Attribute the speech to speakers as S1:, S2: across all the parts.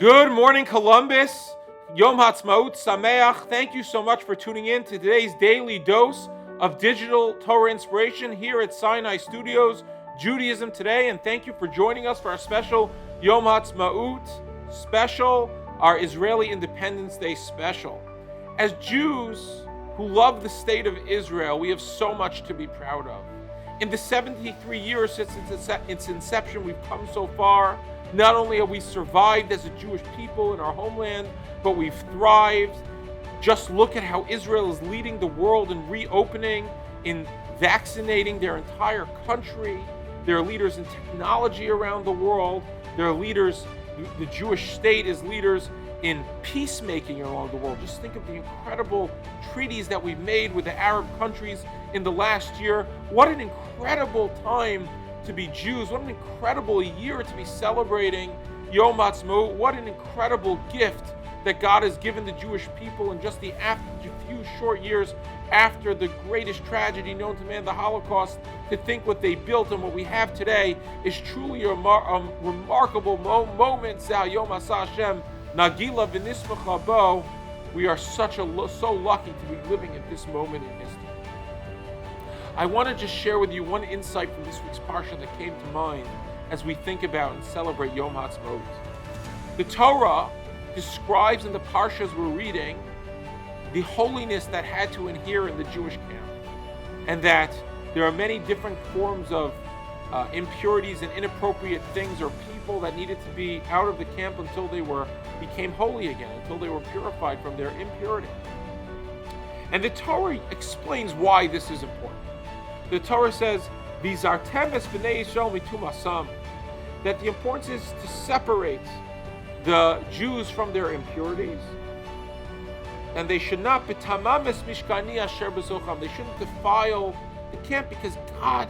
S1: Good morning, Columbus. Yom Ha'atzmaut Sameach. Thank you so much for tuning in to today's daily dose of digital Torah inspiration here at Sinai Studios, Judaism Today. And thank you for joining us for our special Yom Ha'atzmaut special, our Israeli Independence Day special. As Jews who love the state of Israel, we have so much to be proud of. In the 73 years since its inception, we've come so far. Not only have we survived as a Jewish people in our homeland, but we've thrived. Just look at how Israel is leading the world in reopening, in vaccinating their entire country. They're leaders in technology around the world. They're leaders, the Jewish state is leaders in peacemaking around the world. Just think of the incredible treaties that we've made with the Arab countries in the last year. What an incredible time to be Jews. What an incredible year to be celebrating Yom Ha'atzmaut. What an incredible gift that God has given the Jewish people in just the few short years after the greatest tragedy known to man, the Holocaust. To think what they built and what we have today is truly a remarkable moment. Yom Asa Hashem Nagila v'nismacha bo. We are so lucky to be living at this moment in history. I want to just share with you one insight from this week's Parsha that came to mind as we think about and celebrate Yom Ha'atzmaut. The Torah describes in the Parshas we're reading the holiness that had to adhere in the Jewish camp, and that there are many different forms of impurities and inappropriate things or people that needed to be out of the camp until they became holy again, until they were purified from their impurity. And the Torah explains why this is important. The Torah says, "V'zartem es b'nei Yisrael mitumasam," that the importance is to separate the Jews from their impurities, and they should not b'tamam es mishkani asher b'zocham. They shouldn't defile the camp because God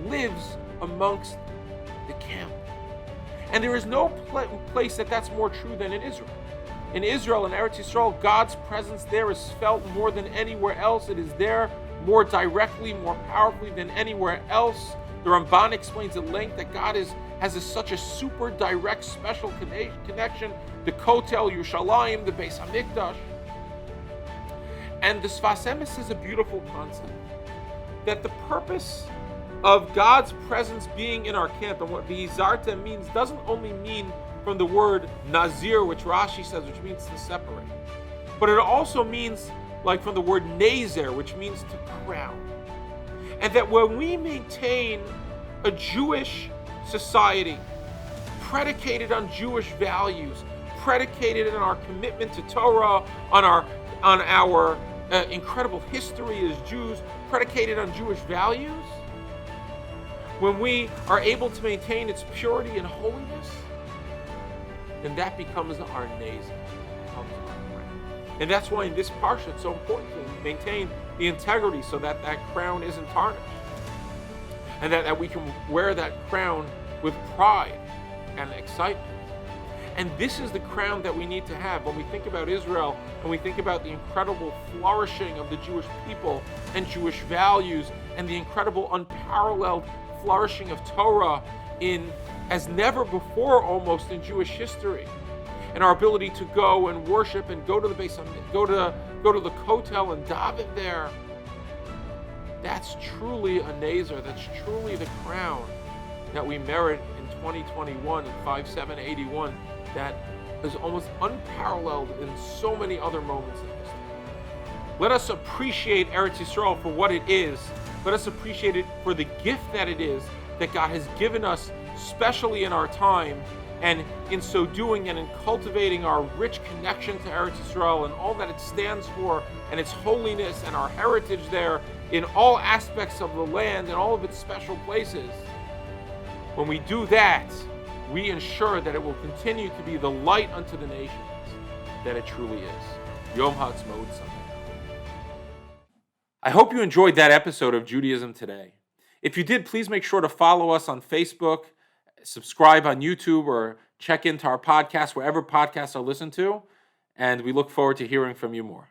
S1: lives amongst the camp, and there is no place that's more true than in Israel. In Israel, in Eretz Yisrael, God's presence there is felt more than anywhere else. It is there more directly, more powerfully than anywhere else. The Ramban explains at length that God has such a super direct, special connection. The Kotel, Yerushalayim, the Beis Hamikdash. And the Sfas Emes is a beautiful concept. That the purpose of God's presence being in our camp, and what V'yizartem means, doesn't only mean from the word Nazir, which Rashi says, which means to separate. But it also means like from the word Nazer, which means to crown. And that when we maintain a Jewish society predicated on Jewish values, predicated on our commitment to Torah, on our incredible history as Jews, predicated on Jewish values, when we are able to maintain its purity and holiness, then that becomes our Nazer. And that's why in this parsha it's so important to maintain the integrity so that that crown isn't tarnished. And that we can wear that crown with pride and excitement. And this is the crown that we need to have when we think about Israel and we think about the incredible flourishing of the Jewish people and Jewish values and the incredible unparalleled flourishing of Torah in as never before almost in Jewish history. And our ability to go and worship and go to the Beis Hamikdash, go to the Kotel and daven there. That's truly a Nazer. That's truly the crown that we merit in 2021 and 5781. That is almost unparalleled in so many other moments in history. Let us appreciate Eretz Yisrael for what it is. Let us appreciate it for the gift that it is that God has given us, especially in our time. And in so doing and in cultivating our rich connection to Eretz Yisrael and all that it stands for and its holiness and our heritage there in all aspects of the land and all of its special places, when we do that, we ensure that it will continue to be the light unto the nations that it truly is. Yom Ha'atzmaut Sameach. I hope you enjoyed that episode of Judaism Today. If you did, please make sure to follow us on Facebook, subscribe on YouTube, or check into our podcast wherever podcasts are listened to, and we look forward to hearing from you more.